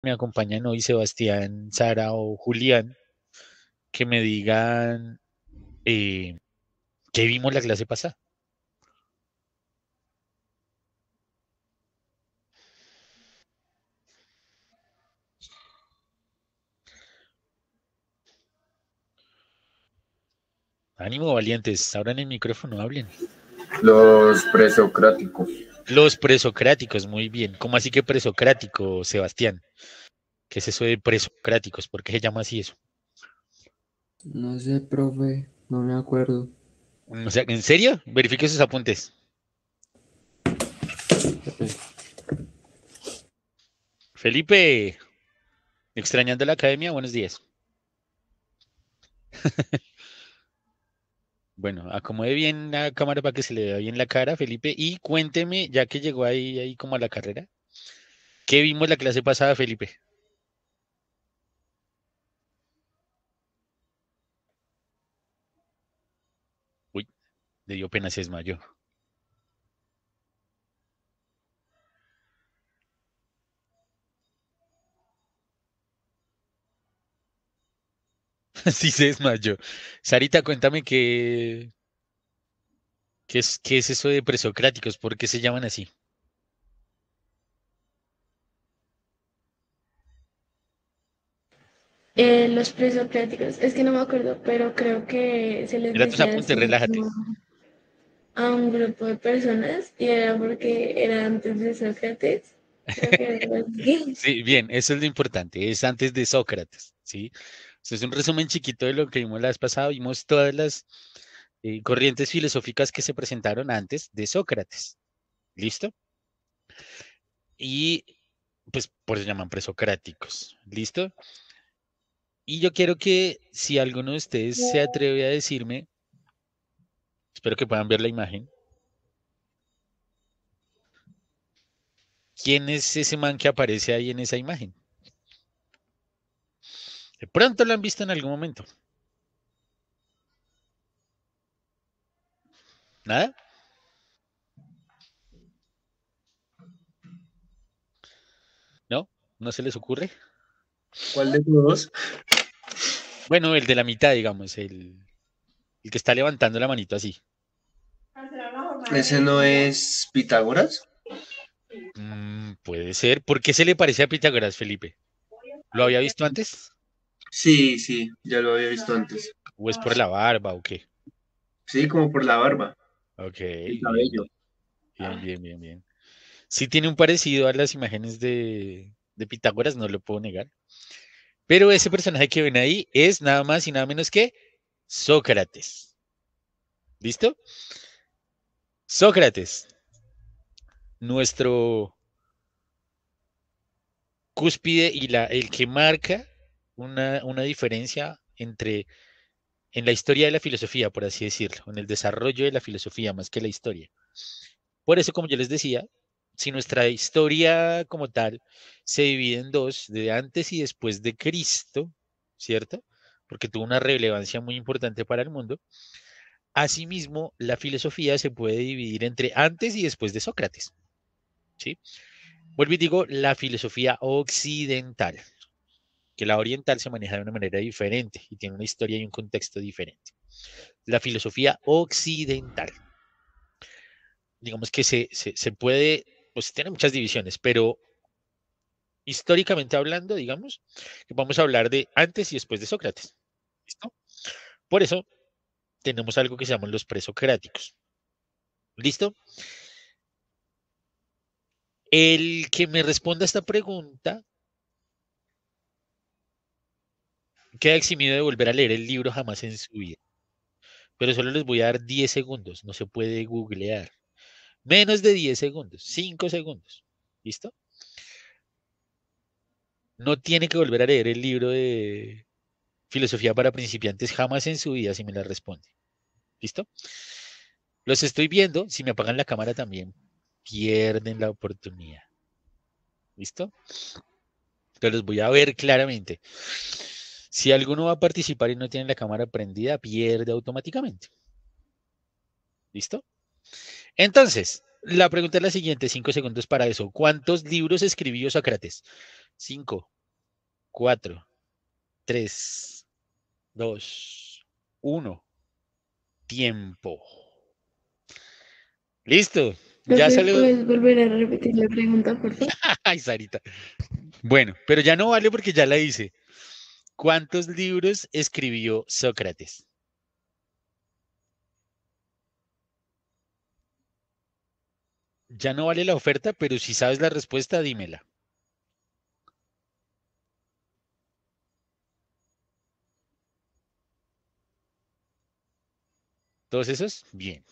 Me acompañan hoy Sebastián, Sara o Julián, que me digan eh, qué vimos la clase pasada. Ánimo, valientes, abran el micrófono, hablen. Los presocráticos. Los presocráticos, muy bien. ¿Cómo así que presocrático, Sebastián? ¿Qué es eso de presocráticos? ¿Por qué se llama así eso? No sé, profe, no me acuerdo. O sea, ¿en serio? Verifique sus apuntes. Felipe, extrañando la academia, buenos días. Bueno, acomode bien la cámara para que se le vea bien la cara, Felipe, y cuénteme, ya que llegó ahí como a la carrera, ¿qué vimos la clase pasada, Felipe? Uy, le dio pena, se desmayó. Sí se desmayó. Sarita, cuéntame qué es eso de presocráticos, ¿por qué se llaman así? Los presocráticos, es que no me acuerdo, pero creo que se les Mira tus decía apuntes, así relájate. como a un grupo de personas y era porque era antes de Sócrates. Creo que era algo así. Sí, bien, eso es lo importante, es antes de Sócrates, ¿sí? Esto es un resumen chiquito de lo que vimos la vez pasada, vimos todas las corrientes filosóficas que se presentaron antes de Sócrates, ¿listo? Y pues por eso se llaman presocráticos, ¿listo? Y yo quiero que si alguno de ustedes se atreve a decirme, espero que puedan ver la imagen, ¿quién es ese man que aparece ahí en esa imagen? De pronto lo han visto en algún momento. ¿Nada? ¿No? ¿No se les ocurre? ¿Cuál de todos? Bueno, el de la mitad, digamos, el que está levantando la manito así. ¿Ese no es Pitágoras? Puede ser. ¿Por qué se le parece a Pitágoras, Felipe? ¿Lo había visto antes? Sí, sí, ya lo había visto antes. ¿O es por la barba o qué? Sí, como por la barba, Ok, el bien, cabello. bien. Sí tiene un parecido a las imágenes de Pitágoras, no lo puedo negar. Pero ese personaje que ven ahí es nada más y nada menos que Sócrates. ¿Listo? Sócrates, nuestro cúspide y el que marca una diferencia en la historia de la filosofía, por así decirlo, en el desarrollo de la filosofía más que la historia. Por eso, como yo les decía, si nuestra historia como tal se divide en dos, de antes y después de Cristo, ¿cierto? Porque tuvo una relevancia muy importante para el mundo. Asimismo, la filosofía se puede dividir entre antes y después de Sócrates, ¿sí? Vuelvo y digo, la filosofía occidental, que la oriental se maneja de una manera diferente y tiene una historia y un contexto diferente. La filosofía occidental, digamos que se puede, pues tiene muchas divisiones, pero históricamente hablando, digamos, que vamos a hablar de antes y después de Sócrates. ¿Listo? Por eso tenemos algo que se llaman los presocráticos. ¿Listo? El que me responda a esta pregunta queda eximido de volver a leer el libro jamás en su vida. Pero solo les voy a dar 10 segundos, no se puede googlear. Menos de 10 segundos, 5 segundos. ¿Listo? No tiene que volver a leer el libro de Filosofía para principiantes jamás en su vida si me la responde. ¿Listo? Los estoy viendo, si me apagan la cámara también, pierden la oportunidad. ¿Listo? Entonces los voy a ver claramente. Si alguno va a participar y no tiene la cámara prendida, pierde automáticamente. ¿Listo? Entonces, la pregunta es la siguiente, 5 segundos para eso. ¿Cuántos libros escribió Sócrates? 5, 4, 3, 2, 1. Tiempo. Listo. Ya Profe, salió. ¿puedes volver a repetir la pregunta, por favor? Ay, Sarita. Bueno, pero ya no vale porque ya la hice. ¿Cuántos libros escribió Sócrates? Ya no vale la oferta, pero si sabes la respuesta, dímela. ¿Todos esos? Bien.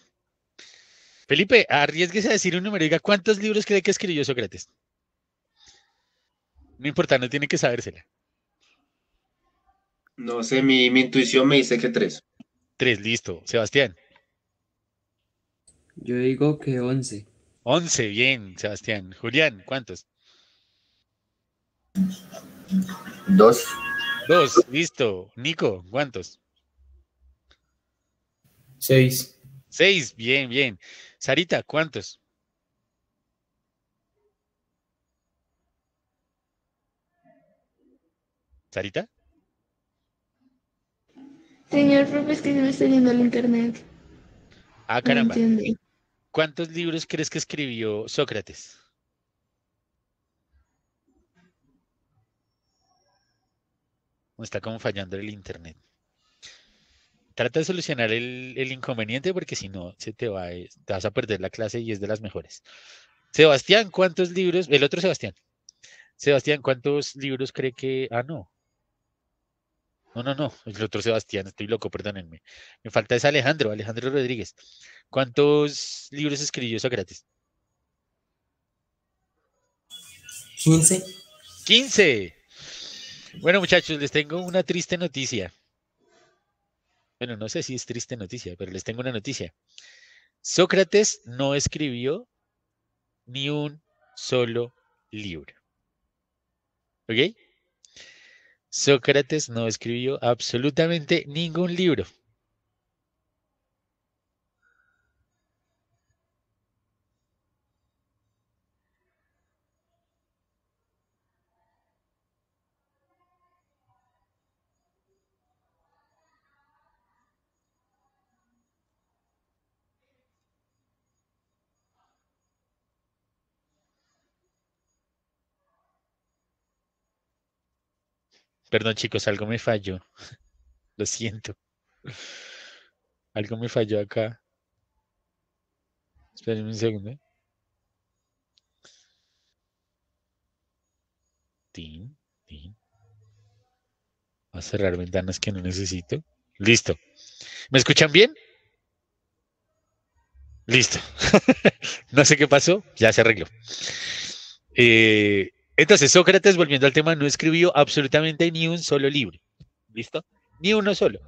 Felipe, arriesguese a decir un número. Diga, ¿cuántos libros cree que escribió Sócrates? No importa, no tiene que sabérsela. No sé, mi intuición me dice que 3. 3, listo. Sebastián. Yo digo que 11. 11, bien, Sebastián. Julián, ¿cuántos? 2. 2, listo. Nico, ¿cuántos? 6. 6, bien, bien. Sarita, ¿cuántos? ¿Sarita? Señor profe, es que se me está yendo el internet. Ah, No caramba. entiendo. ¿Cuántos libros crees que escribió Sócrates? Me está como fallando el internet. Trata de solucionar el inconveniente porque si no, te vas a perder la clase y es de las mejores. Sebastián, ¿cuántos libros? El otro Sebastián. Sebastián, ¿cuántos libros cree que... Ah, no. No, no, no. El otro Sebastián, estoy loco, perdónenme. Me falta es Alejandro, Alejandro Rodríguez. ¿Cuántos libros escribió Sócrates? 15. 15. Bueno, muchachos, les tengo una triste noticia. Bueno, no sé si es triste noticia, pero les tengo una noticia. Sócrates no escribió ni un solo libro. ¿Ok? Sócrates no escribió absolutamente ningún libro. Perdón, chicos, algo me falló. Lo siento. Algo me falló acá. Espérenme un segundo. Tin, tin. Voy a cerrar ventanas que no necesito. Listo. ¿Me escuchan bien? Listo. No sé qué pasó, ya se arregló. Entonces, Sócrates, volviendo al tema, no escribió absolutamente ni un solo libro. ¿Listo? Ni uno solo.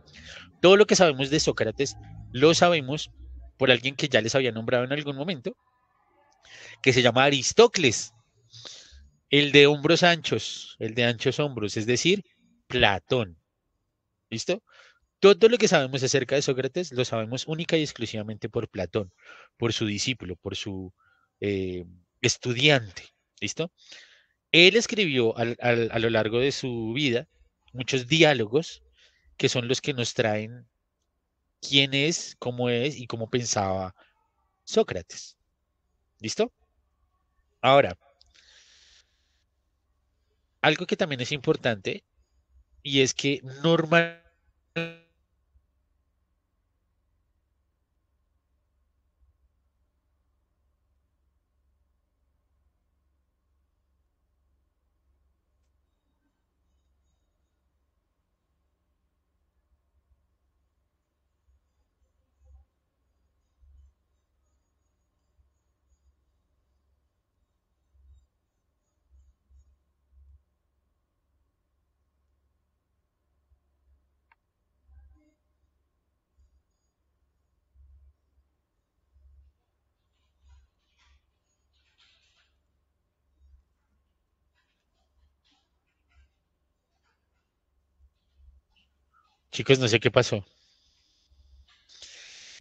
Todo lo que sabemos de Sócrates lo sabemos por alguien que ya les había nombrado en algún momento, que se llama Aristócles, el de hombros anchos, el de anchos hombros, es decir, Platón. ¿Listo? Todo lo que sabemos acerca de Sócrates lo sabemos única y exclusivamente por Platón, por su discípulo, por su eh, estudiante. ¿Listo? Él escribió a lo largo de su vida muchos diálogos que son los que nos traen quién es y cómo pensaba Sócrates. ¿Listo? Ahora, algo que también es importante y es que normalmente, chicos, no sé qué pasó.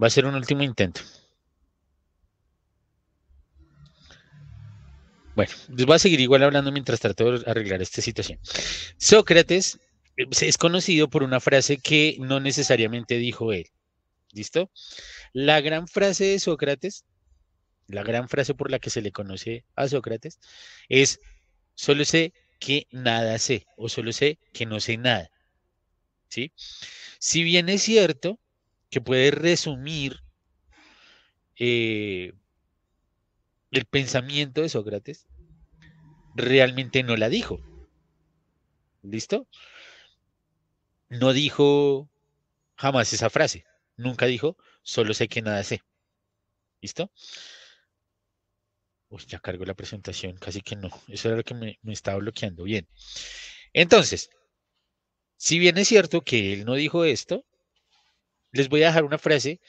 Va a ser un último intento. Bueno, les voy a seguir igual hablando mientras trato de arreglar esta situación. Sócrates es conocido por una frase que no necesariamente dijo él. ¿Listo? La gran frase de Sócrates, la gran frase por la que se le conoce a Sócrates, es solo sé que nada sé o solo sé que no sé nada. ¿Sí? Si bien es cierto que puede resumir el pensamiento de Sócrates, realmente no la dijo. ¿Listo? No dijo jamás esa frase. Nunca dijo, solo sé que nada sé. ¿Listo? Uy, ya cargo la presentación, casi que no. Eso era lo que me estaba bloqueando. Bien. Entonces, si bien es cierto que él no dijo esto, les voy a dejar una frase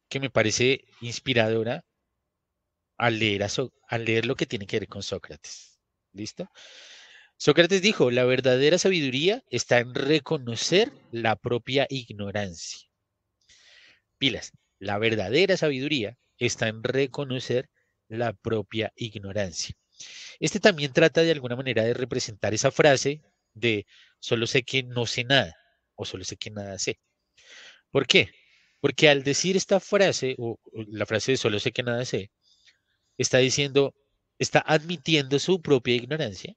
que me parece inspiradora al leer lo que tiene que ver con Sócrates. ¿Listo? Sócrates dijo, la verdadera sabiduría está en reconocer la propia ignorancia. Pilas, la verdadera sabiduría está en reconocer la propia ignorancia. Este también trata de alguna manera de representar esa frase de solo sé que no sé nada o solo sé que nada sé. ¿Por qué? Porque al decir esta frase o la frase de solo sé que nada sé, está diciendo, está admitiendo su propia ignorancia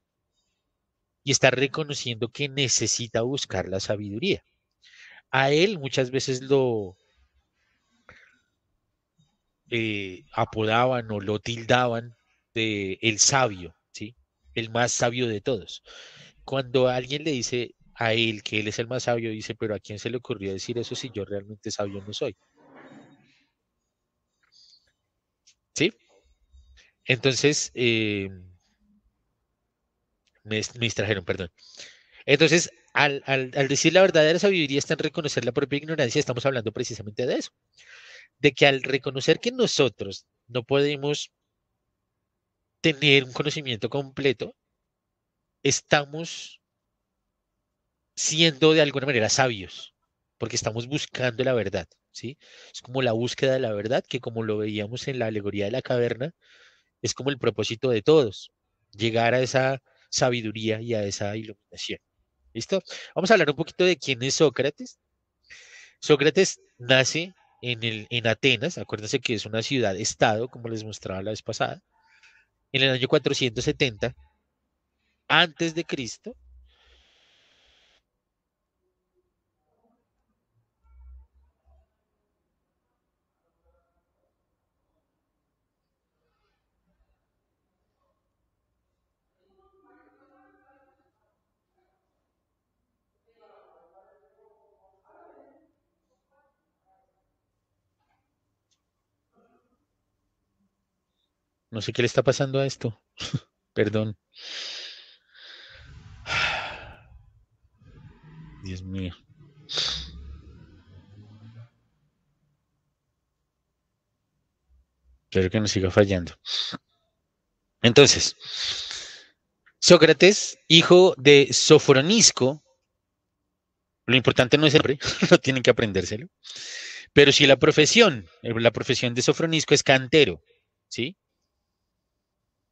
y está reconociendo que necesita buscar la sabiduría. A él muchas veces lo apodaban o lo tildaban de el sabio, ¿sí? El más sabio de todos. Cuando alguien le dice a él que él es el más sabio, dice, pero ¿a quién se le ocurrió decir eso si yo realmente sabio no soy? ¿Sí? Entonces, me distrajeron, perdón. Entonces, al decir la verdadera sabiduría está en reconocer la propia ignorancia, estamos hablando precisamente de eso, de que al reconocer que nosotros no podemos tener un conocimiento completo, estamos siendo de alguna manera sabios, porque estamos buscando la verdad, ¿sí? Es como la búsqueda de la verdad, que como lo veíamos en la alegoría de la caverna, es como el propósito de todos, llegar a esa sabiduría y a esa iluminación. ¿Listo? Vamos a hablar un poquito de quién es Sócrates. Sócrates nace en Atenas, acuérdense que es una ciudad-estado, como les mostraba la vez pasada, en el año 470 antes de Cristo. No sé qué le está pasando a esto. Perdón. Dios mío. Espero que no siga fallando. Entonces, Sócrates, hijo de Sofronisco, lo importante no es el nombre, no tienen que aprendérselo, pero sí la profesión de Sofronisco es cantero, ¿sí?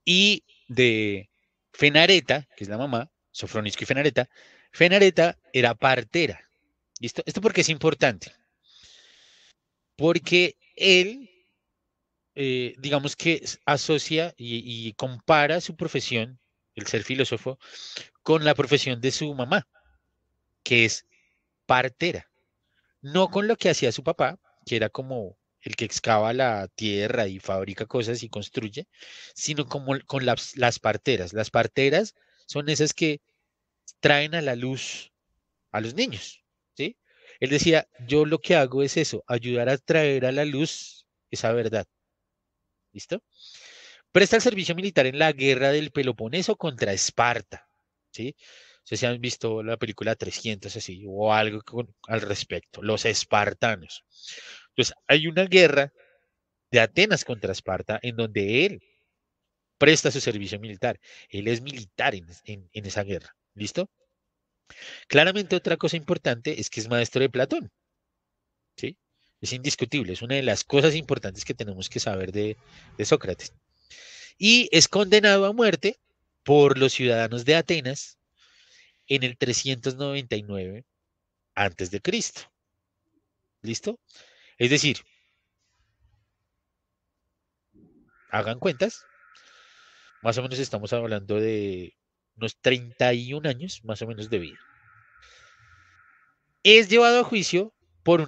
Y de Fenareta, que es la mamá, Sofronisco y Fenareta, Fenareta era partera, ¿listo? ¿Esto por qué es importante? Porque él digamos que asocia y compara su profesión, el ser filósofo, con la profesión de su mamá, que es partera. No con lo que hacía su papá, que era como el que excava la tierra y fabrica cosas y construye, sino como con las parteras. Las parteras son esas que traen a la luz a los niños, ¿sí? Él decía, yo lo que hago es eso, ayudar a traer a la luz esa verdad. ¿Listo? Presta el servicio militar en la guerra del Peloponeso contra Esparta, ¿sí? No sé si han visto la película 300 así, o algo al respecto, los espartanos. Entonces, hay una guerra de Atenas contra Esparta en donde él presta su servicio militar. Él es militar en esa guerra, ¿listo? Claramente otra cosa importante es que es maestro de Platón, ¿sí? Es indiscutible, es una de las cosas importantes que tenemos que saber de Sócrates. y es condenado a muerte por los ciudadanos de Atenas en el 399 antes de Cristo. ¿Listo? Es decir, hagan cuentas, más o menos estamos hablando de unos 31 años más o menos de vida. Es llevado a juicio por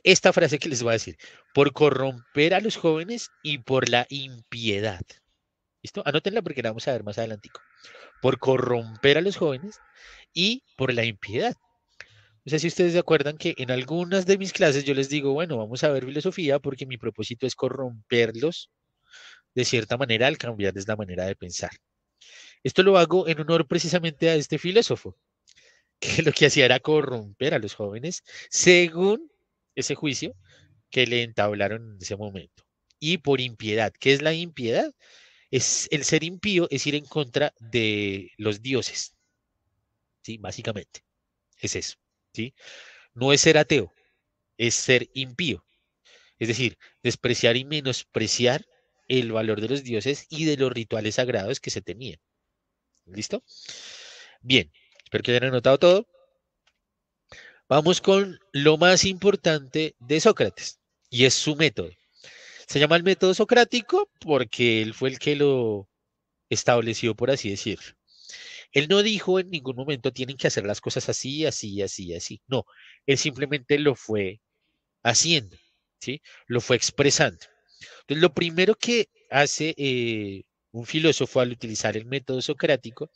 esta frase que les voy a decir, por corromper a los jóvenes y por la impiedad. ¿Listo? Anótenla porque la vamos a ver más adelantico. Por corromper a los jóvenes y por la impiedad. No sé si ustedes se acuerdan que en algunas de mis clases yo les digo, bueno, vamos a ver filosofía porque mi propósito es corromperlos de cierta manera al cambiarles la manera de pensar. Esto lo hago en honor precisamente a este filósofo, que lo que hacía era corromper a los jóvenes según ese juicio que le entablaron en ese momento. Y por impiedad. ¿Qué es la impiedad? Es el ser impío, es ir en contra de los dioses. ¿Sí? Básicamente. Es eso. ¿Sí? No es ser ateo, es ser impío. Es decir, despreciar y menospreciar el valor de los dioses y de los rituales sagrados que se tenían. ¿Listo? Bien, espero que hayan anotado todo. Vamos con lo más importante de Sócrates, y es su método. Se llama el método socrático porque él fue el que lo estableció, por así decirlo. Él no dijo en ningún momento tienen que hacer las cosas así, así, así, así. No, él simplemente lo fue haciendo, ¿sí? Lo fue expresando. Entonces, lo primero que hace un filósofo al utilizar el método socrático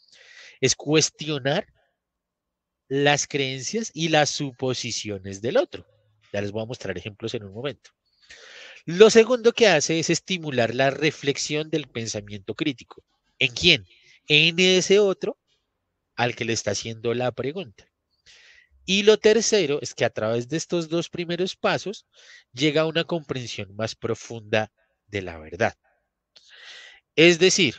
es cuestionar las creencias y las suposiciones del otro. Ya les voy a mostrar ejemplos en un momento. Lo segundo que hace es estimular la reflexión del pensamiento crítico. ¿En quién? En ese otro al que le está haciendo la pregunta. Y lo tercero es que a través de estos dos primeros pasos llega a una comprensión más profunda de la verdad. Es decir,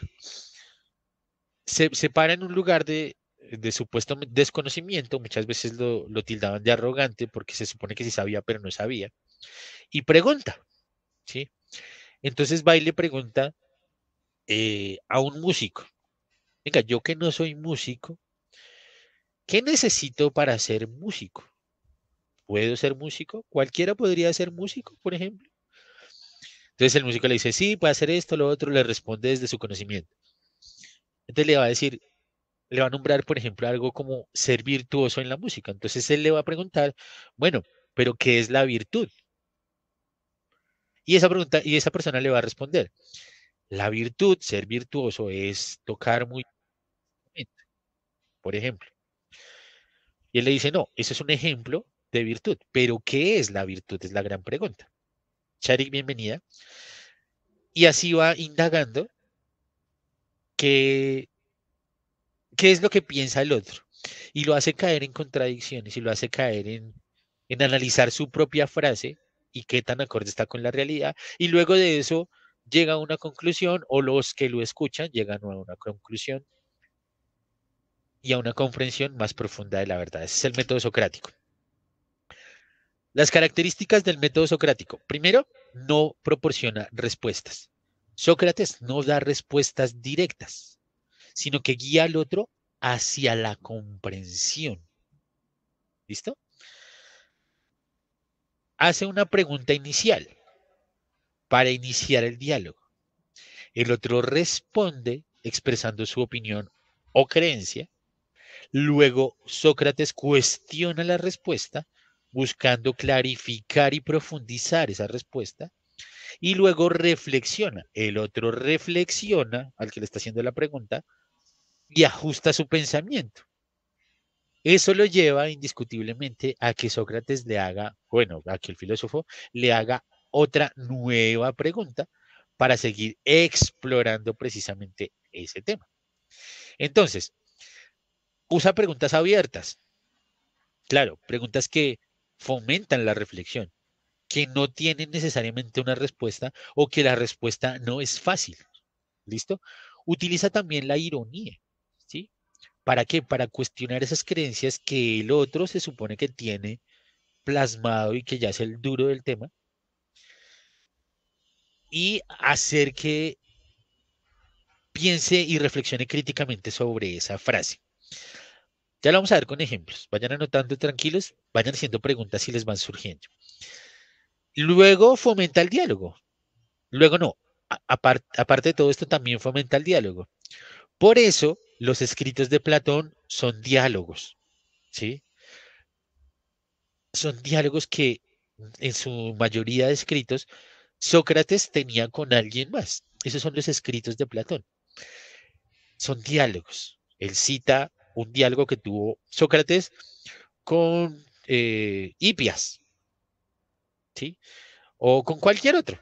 se para en un lugar de supuesto desconocimiento, muchas veces lo tildaban de arrogante porque se supone que sí sabía, pero no sabía, y pregunta, ¿sí? Entonces va y le pregunta a un músico, venga, yo que no soy músico, ¿qué necesito para ser músico? ¿Puedo ser músico? ¿Cualquiera podría ser músico, por ejemplo? Entonces el músico le dice, sí, puede hacer esto, lo otro, le responde desde su conocimiento. Entonces le va a decir, le va a nombrar, por ejemplo, algo como ser virtuoso en la música. Entonces él le va a preguntar, bueno, pero ¿qué es la virtud? Y esa persona le va a responder, la virtud, ser virtuoso, es tocar muy bien, por ejemplo. Y él le dice, no, eso es un ejemplo de virtud, pero ¿qué es la virtud? Es la gran pregunta. Charik, bienvenida. Y así va indagando qué, qué es lo que piensa el otro. Y lo hace caer en contradicciones y lo hace caer en analizar su propia frase y qué tan acorde está con la realidad. Y luego de eso llega a una conclusión o los que lo escuchan llegan a una conclusión y a una comprensión más profunda de la verdad. Ese es el método socrático. Las características del método socrático. Primero, no proporciona respuestas. Sócrates no da respuestas directas, sino que guía al otro hacia la comprensión. ¿Listo? Hace una pregunta inicial para iniciar el diálogo. El otro responde expresando su opinión o creencia. Luego Sócrates cuestiona la respuesta buscando clarificar y profundizar esa respuesta. Y luego reflexiona. El otro reflexiona al que le está haciendo la pregunta y ajusta su pensamiento. Eso lo lleva indiscutiblemente a que Sócrates le haga, bueno, a que el filósofo le haga otra nueva pregunta para seguir explorando precisamente ese tema. Entonces, usa preguntas abiertas. Claro, preguntas que fomentan la reflexión, que no tienen necesariamente una respuesta o que la respuesta no es fácil. ¿Listo? Utiliza también la ironía, ¿sí? ¿Para qué? Para cuestionar esas creencias que el otro se supone que tiene plasmado y que ya es el duro del tema, y hacer que piense y reflexione críticamente sobre esa frase. Ya lo vamos a ver con ejemplos. Vayan anotando tranquilos, vayan haciendo preguntas si les van surgiendo. Luego fomenta el diálogo. Luego no. Aparte de todo esto, también fomenta el diálogo. Por eso, los escritos de Platón son diálogos, ¿sí? Son diálogos que en su mayoría de escritos Sócrates tenía con alguien más. Esos son los escritos de Platón. Son diálogos. Él cita un diálogo que tuvo Sócrates con Hipias, ¿sí? O con cualquier otro,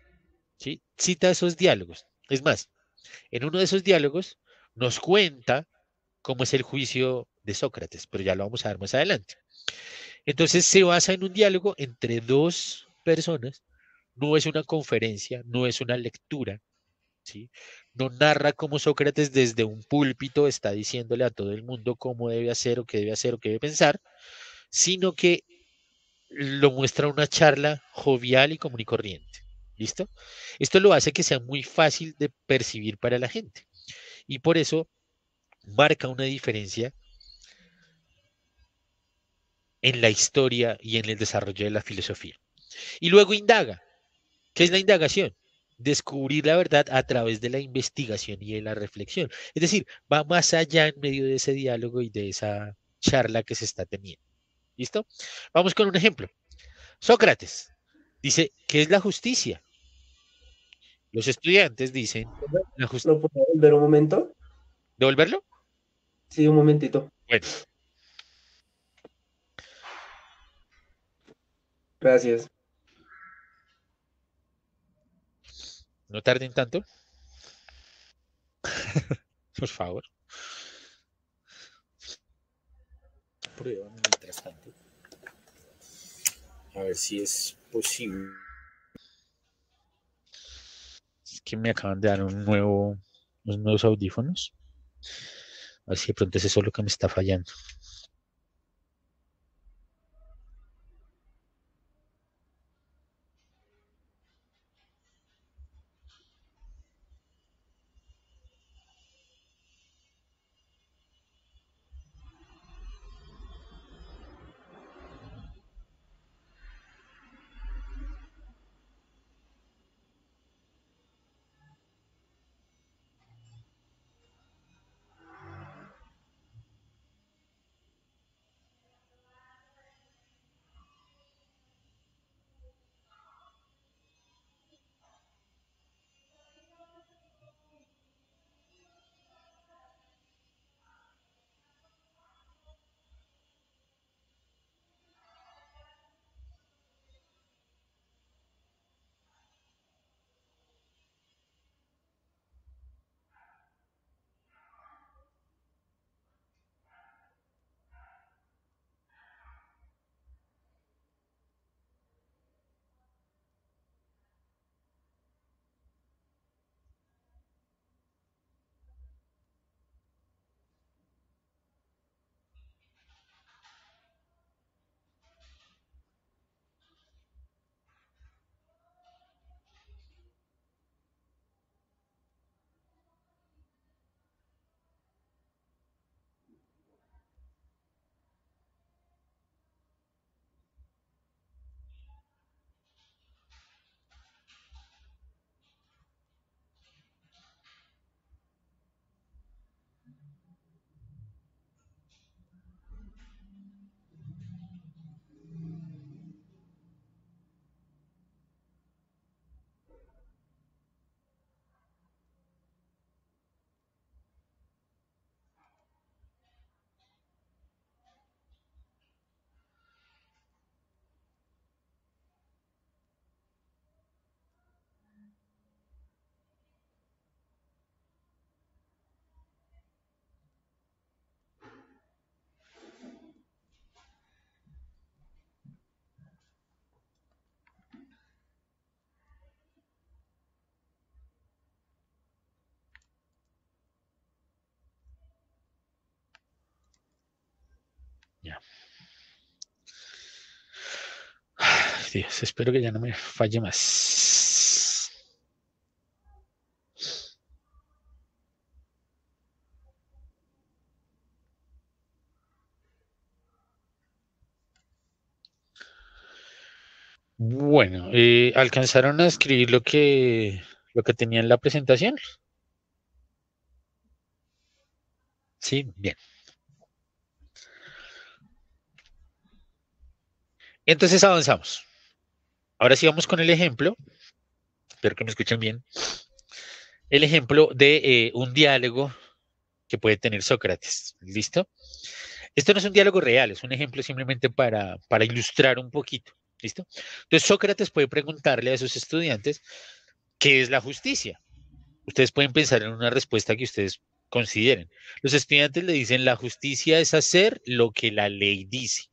¿sí? Cita esos diálogos. Es más, en uno de esos diálogos nos cuenta cómo es el juicio de Sócrates, pero ya lo vamos a ver más adelante. Entonces se basa en un diálogo entre dos personas, no es una conferencia, no es una lectura, ¿sí? No narra cómo Sócrates desde un púlpito está diciéndole a todo el mundo cómo debe hacer o qué debe hacer o qué debe pensar, sino que lo muestra una charla jovial y común y corriente. ¿Listo? Esto lo hace que sea muy fácil de percibir para la gente y por eso marca una diferencia en la historia y en el desarrollo de la filosofía. Y luego indaga. ¿Qué es la indagación? Descubrir la verdad a través de la investigación y de la reflexión. Es decir, va más allá en medio de ese diálogo y de esa charla que se está teniendo. ¿Listo? Vamos con un ejemplo. Sócrates dice, ¿qué es la justicia? Los estudiantes dicen, la justicia. ¿Lo puedo volver un momento? ¿Devolverlo? Sí, un momentito. Bueno, Gracias. no tarden tanto. Por favor. Prueban mientras tanto. A ver si es posible. Es que me acaban de dar unos nuevos audífonos. A ver si de pronto es eso lo que me está fallando. Ya. Ay, Dios, espero que ya no me falle más. Bueno, ¿alcanzaron a escribir lo que tenía en la presentación? Sí, bien. Entonces avanzamos. Ahora sí vamos con el ejemplo. Espero que me escuchen bien. El ejemplo de un diálogo que puede tener Sócrates. ¿Listo? Esto no es un diálogo real, es un ejemplo simplemente para ilustrar un poquito. ¿Listo? Entonces Sócrates puede preguntarle a sus estudiantes qué es la justicia. Ustedes pueden pensar en una respuesta que ustedes consideren. Los estudiantes le dicen, la justicia es hacer lo que la ley dice.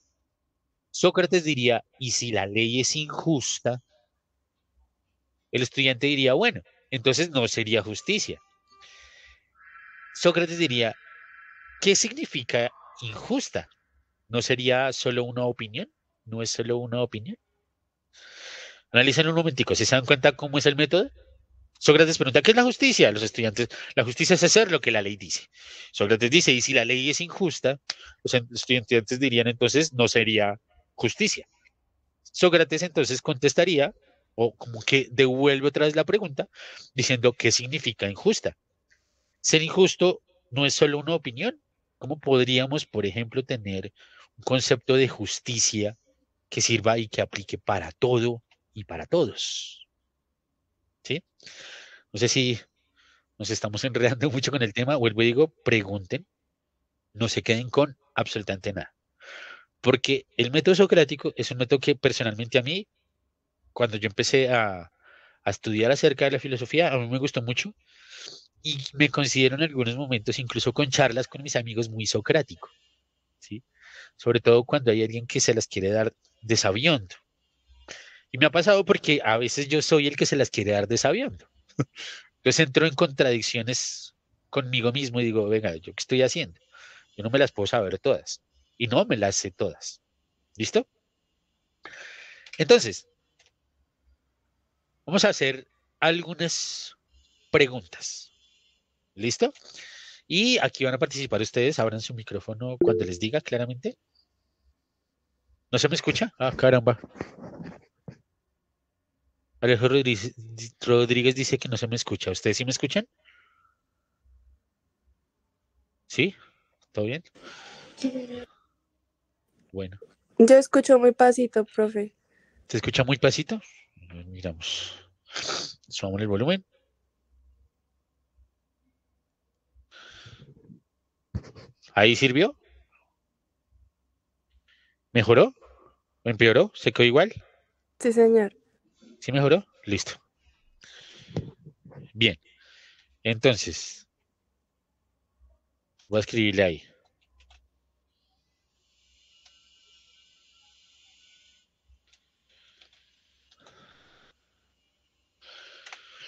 Sócrates diría, ¿y si la ley es injusta? El estudiante diría, bueno, entonces no sería justicia. Sócrates diría, ¿qué significa injusta? ¿No sería solo una opinión? ¿No es solo una opinión? Analicen un momentico, ¿se dan cuenta cómo es el método? Sócrates pregunta, ¿qué es la justicia? Los estudiantes, la justicia es hacer lo que la ley dice. Sócrates dice, y si la ley es injusta, los estudiantes dirían entonces no sería justicia. Sócrates entonces contestaría, o como que devuelve otra vez la pregunta, diciendo, ¿qué significa injusta? Ser injusto no es solo una opinión. ¿Cómo podríamos, por ejemplo, tener un concepto de justicia que sirva y que aplique para todo y para todos? ¿Sí? No sé si nos estamos enredando mucho con el tema. Vuelvo y digo, pregunten, no se queden con absolutamente nada. Porque el método socrático es un método que personalmente a mí, cuando yo empecé a estudiar acerca de la filosofía, a mí me gustó mucho y me considero en algunos momentos, incluso con charlas con mis amigos, muy socrático, ¿sí? Sobre todo cuando hay alguien que se las quiere dar de sabiondo. Y me ha pasado porque a veces yo soy el que se las quiere dar de sabiondo. Entonces entro en contradicciones conmigo mismo y digo, venga, ¿yo qué estoy haciendo? Yo no me las puedo saber todas. Y no me las sé todas. ¿Listo? Entonces, vamos a hacer algunas preguntas. ¿Listo? Y aquí van a participar ustedes. Abran su micrófono cuando les diga claramente. ¿No se me escucha? Ah, caramba. Alejo Rodríguez dice que no se me escucha. ¿Ustedes sí me escuchan? ¿Sí? ¿Todo bien? Bueno. Yo escucho muy pasito, profe. ¿Se escucha muy pasito? Miramos. Subamos el volumen. ¿Ahí sirvió? ¿Mejoró? ¿O empeoró? ¿Se quedó igual? Sí, señor. ¿Sí mejoró? Listo. Bien. Entonces, voy a escribirle ahí.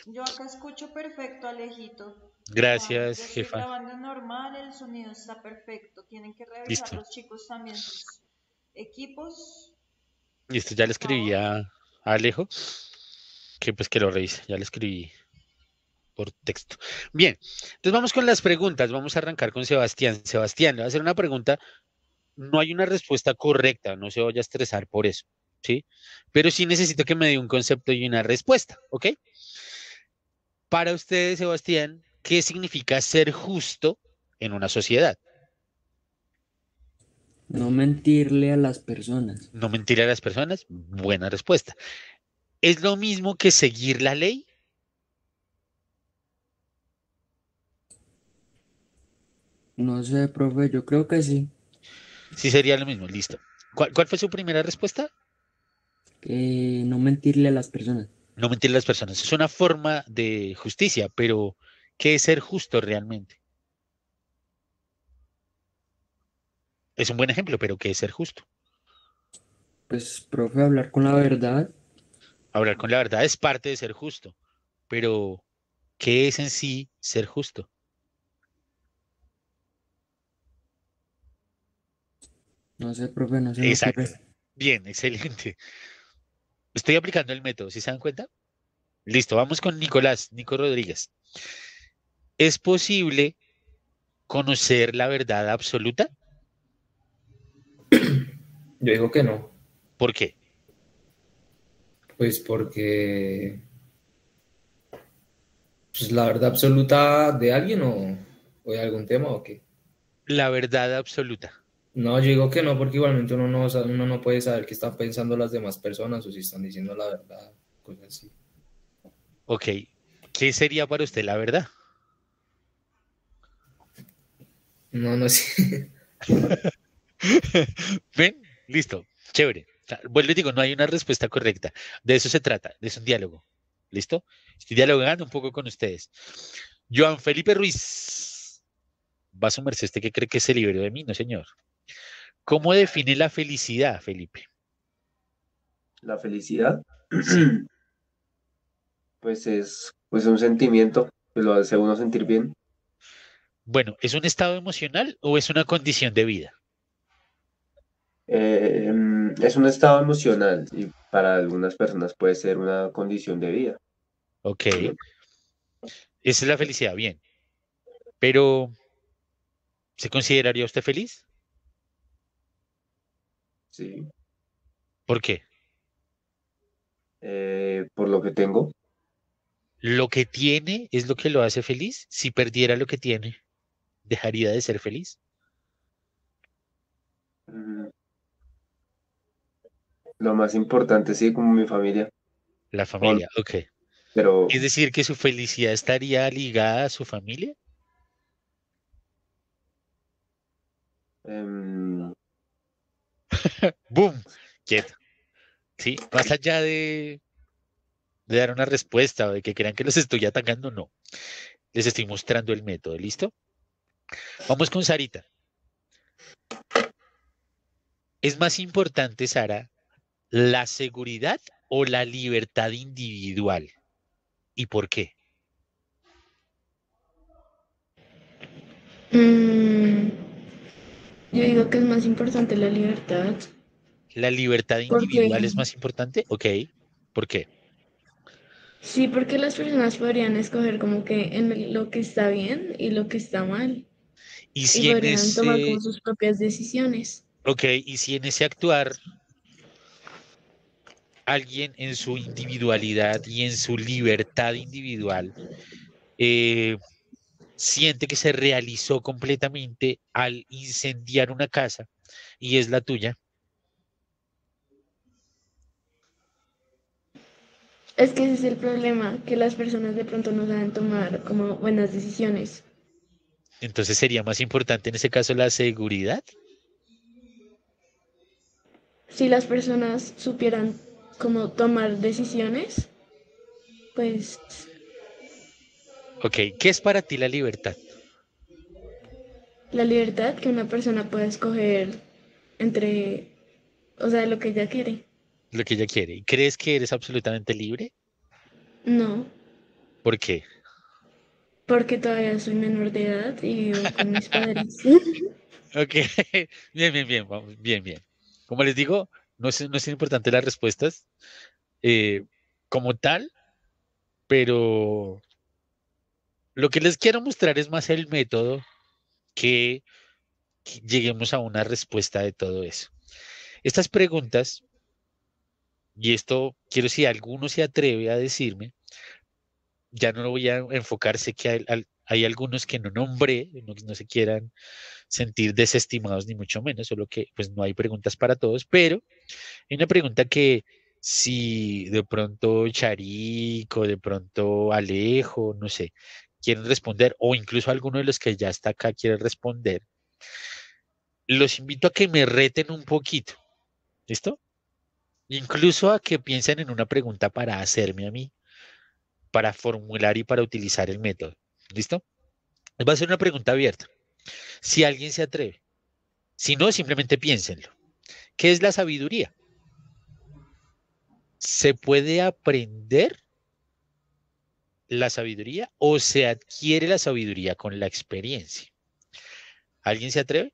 Yo acá escucho perfecto, Alejito. Gracias, Yo estoy jefa. grabando normal, el sonido está perfecto. Tienen que revisar Listo. los chicos también sus equipos, Listo, ya le por escribí favor. a Alejo, que pues que lo revise. Ya le escribí por texto. Bien, entonces vamos con las preguntas. Vamos a arrancar con Sebastián. Sebastián, le voy a hacer una pregunta. No hay una respuesta correcta, no se vaya a estresar por eso, ¿sí? Pero sí necesito que me dé un concepto y una respuesta, ¿ok? Para ustedes, Sebastián, ¿qué significa ser justo en una sociedad? No mentirle a las personas. No mentir a las personas, buena respuesta. ¿Es lo mismo que seguir la ley? No sé, profe, yo creo que sí. Sí, sería lo mismo, listo. ¿Cuál fue su primera respuesta? No mentirle a las personas. No mentir a las personas. Es una forma de justicia, pero ¿qué es ser justo realmente? Es un buen ejemplo, pero ¿qué es ser justo? Pues, profe, hablar con la verdad. Hablar con la verdad es parte de ser justo, pero ¿qué es en sí ser justo? No sé, profe, no se me ocurre. Exacto. Bien, excelente. Estoy aplicando el método, ¿sí se dan cuenta? Listo, vamos con Nicolás, Nico Rodríguez. ¿Es posible conocer la verdad absoluta? Yo digo que no. ¿Por qué? Pues porque, pues la verdad absoluta de alguien o de algún tema o qué. La verdad absoluta. No, yo digo que no, porque igualmente uno no puede saber qué están pensando las demás personas o si están diciendo la verdad, cosas así. Ok. ¿Qué sería para usted la verdad? No, no sé. ¿Ven? Listo. Chévere. O sea, vuelvo y digo, no hay una respuesta correcta. De eso se trata, es un diálogo. ¿Listo? Estoy dialogando un poco con ustedes. Joan Felipe Ruiz. Va a sumarse este que cree que se liberó de mí, no señor. ¿Cómo define la felicidad, Felipe? La felicidad, Sí. pues es pues un sentimiento que lo hace a uno sentir bien. Bueno, ¿es un estado emocional o es una condición de vida? Es un estado emocional y para algunas personas puede ser una condición de vida. Ok. Esa es la felicidad, bien. Pero, ¿se consideraría usted feliz? Sí, ¿Por qué? por lo que tengo. ¿Lo que tiene es lo que lo hace feliz? Si perdiera lo que tiene, ¿dejaría de ser feliz? Mm, Lo más importante, sí, como mi familia. La O no, familia, ok. pero Es decir, que su felicidad estaría ligada a su familia. em, ¡Boom! Quieto. Sí, más allá de dar una respuesta o de que crean que los estoy atacando, no. Les estoy mostrando el método, ¿listo? Vamos con Sarita. ¿Es más importante, Sara, la seguridad o la libertad individual? ¿Y por qué? Mm, yo digo que es más importante la libertad, ¿La libertad porque individual es más importante? Ok. ¿Por qué? sí, porque las personas podrían escoger como que en lo que está bien y lo que está mal, Y y si en podrían tomar como ese, sus propias decisiones. ok, y si en ese actuar alguien en su individualidad y en su libertad individual eh, siente que se realizó completamente al incendiar una casa y es la tuya, Es que ese es el problema, que las personas de pronto no saben tomar como buenas decisiones. entonces sería más importante en ese caso la seguridad. Si las personas supieran cómo tomar decisiones, pues Ok, ¿qué es para ti la libertad? la libertad que una persona pueda escoger entre, o sea, lo que ella quiere. Lo que ella quiere. ¿Y crees que eres absolutamente libre? No, ¿Por qué? porque todavía soy menor de edad y vivo con mis padres. Ok, bien, bien, bien, vamos, bien, bien. Como les digo, no es importante las respuestas eh, como tal, pero lo que les quiero mostrar es más el método que lleguemos a una respuesta de todo eso. Estas preguntas, y esto quiero si alguno se atreve a decirme, ya no lo voy a enfocar, sé que hay algunos que no nombré, no se quieran sentir desestimados ni mucho menos, solo que pues no hay preguntas para todos, pero hay una pregunta que si de pronto Charico, de pronto Alejo, no sé, quieren responder, o incluso alguno de los que ya está acá quiere responder, los invito a que me reten un poquito, ¿listo? Incluso a que piensen en una pregunta para hacerme a mí, para formular y para utilizar el método, ¿listo? Va a ser una pregunta abierta. Si alguien se atreve, si no, simplemente piénsenlo. ¿Qué es la sabiduría? ¿Se puede aprender la sabiduría o se adquiere la sabiduría con la experiencia? ¿Alguien se atreve?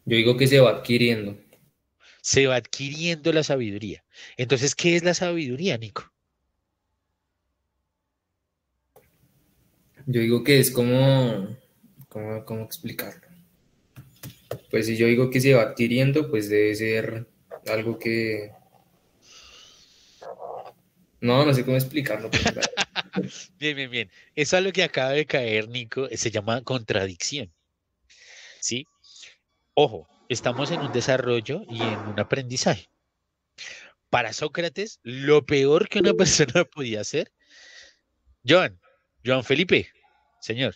Yo digo que se va adquiriendo. Se va adquiriendo la sabiduría. Entonces, ¿qué es la sabiduría, Nico? Yo digo que es como, ¿cómo explicarlo? Pues si yo digo que se va adquiriendo, pues debe ser algo que... No sé cómo explicarlo. Pues, Bien, bien, bien. Eso a lo que acaba de caer, Nico, se llama contradicción. ¿Sí? Ojo, estamos en un desarrollo y en un aprendizaje. Para Sócrates, lo peor que una persona podía hacer, Joan Felipe, señor,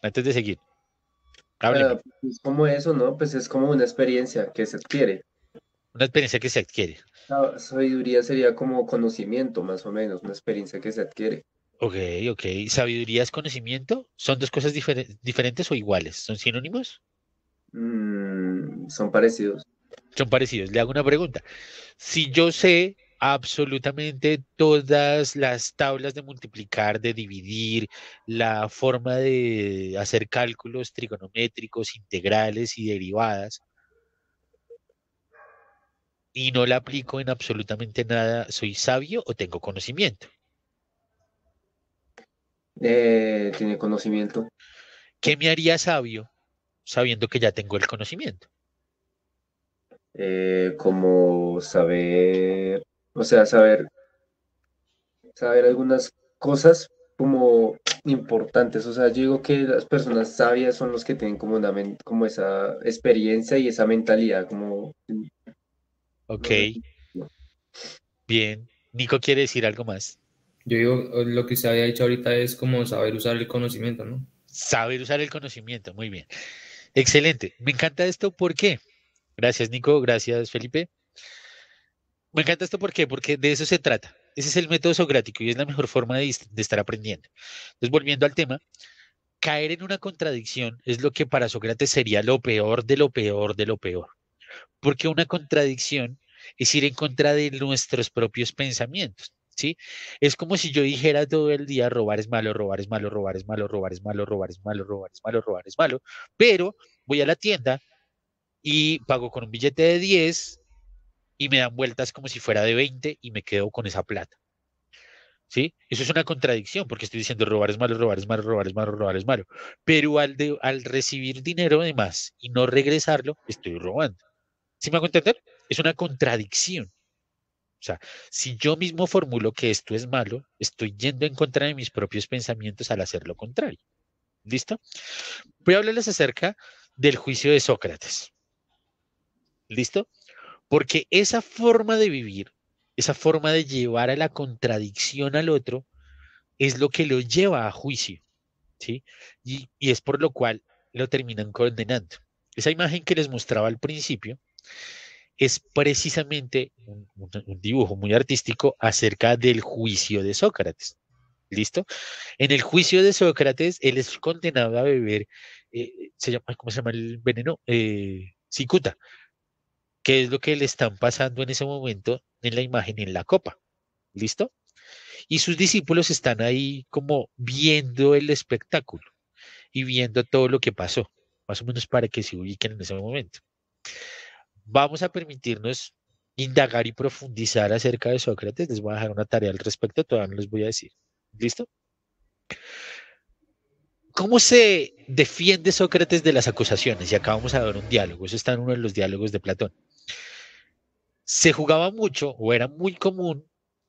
antes de seguir, hábleme. Es como eso, ¿no? Pues es como una experiencia que se adquiere. Una experiencia que se adquiere. La sabiduría sería como conocimiento, más o menos, una experiencia que se adquiere. Ok, ok. ¿Sabiduría es conocimiento? ¿Son dos cosas diferentes o iguales? ¿Son sinónimos? Son parecidos. Son parecidos. Le hago una pregunta. Si yo sé absolutamente todas las tablas de multiplicar, de dividir, la forma de hacer cálculos trigonométricos, integrales y derivadas, y no la aplico en absolutamente nada, ¿soy sabio o tengo conocimiento? Tiene conocimiento. ¿Qué me haría sabio sabiendo que ya tengo el conocimiento? Como saber, o sea, saber algunas cosas como importantes. O sea, yo digo que las personas sabias son los que tienen como como esa experiencia y esa mentalidad, como, Ok, no sé. bien. Nico quiere decir algo más. yo digo, lo que se había dicho ahorita es como saber usar el conocimiento, ¿no? Saber usar el conocimiento, muy bien. Excelente. Me encanta esto, ¿por qué? Gracias, Nico. Gracias, Felipe. Me encanta esto, ¿por qué? Porque de eso se trata. Ese es el método socrático y es la mejor forma de estar aprendiendo. Entonces, volviendo al tema, caer en una contradicción es lo que para Sócrates sería lo peor de lo peor de lo peor. Porque una contradicción es ir en contra de nuestros propios pensamientos, ¿sí? Es como si yo dijera todo el día robar es malo, robar es malo, robar es malo, robar es malo, robar es malo, robar es malo, robar es malo, pero voy a la tienda y pago con un billete de 10 y me dan vueltas como si fuera de 20 y me quedo con esa plata. ¿Sí? Eso es una contradicción porque estoy diciendo robar es malo, robar es malo, robar es malo, robar es malo. Pero al recibir dinero de más y no regresarlo, estoy robando. ¿Sí me hago entender? Es una contradicción. O sea, si yo mismo formulo que esto es malo, estoy yendo en contra de mis propios pensamientos al hacer lo contrario. ¿Listo? Voy a hablarles acerca del juicio de Sócrates. ¿Listo? Porque esa forma de vivir, esa forma de llevar a la contradicción al otro, es lo que lo lleva a juicio, ¿sí? Y es por lo cual lo terminan condenando. Esa imagen que les mostraba al principio es precisamente un dibujo muy artístico acerca del juicio de Sócrates. ¿Listo? En el juicio de Sócrates, él es condenado a beber, ¿cómo se llama el veneno? Cicuta, que es lo que le están pasando en ese momento en la imagen, en la copa. ¿Listo? Y sus discípulos están ahí como viendo el espectáculo y viendo todo lo que pasó, más o menos para que se ubiquen en ese momento. Vamos a permitirnos indagar y profundizar acerca de Sócrates. Les voy a dejar una tarea al respecto, todavía no les voy a decir. ¿Listo? ¿Cómo se defiende Sócrates de las acusaciones? Y acá vamos a ver un diálogo. Eso está en uno de los diálogos de Platón. Se jugaba mucho o era muy común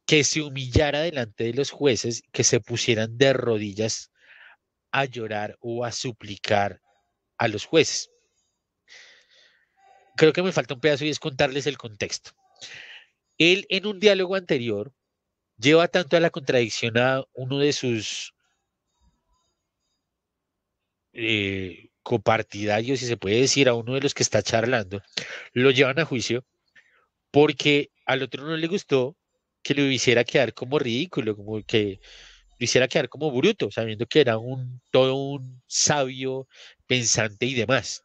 que se humillara delante de los jueces, que se pusieran de rodillas a llorar o a suplicar a los jueces. Creo que me falta un pedazo y es contarles el contexto. Él en un diálogo anterior lleva tanto a la contradicción a uno de sus copartidarios, si se puede decir, a uno de los que está charlando, lo llevan a juicio porque al otro no le gustó que lo hiciera quedar como ridículo, como que lo hiciera quedar como bruto, sabiendo que era todo un sabio, pensante y demás.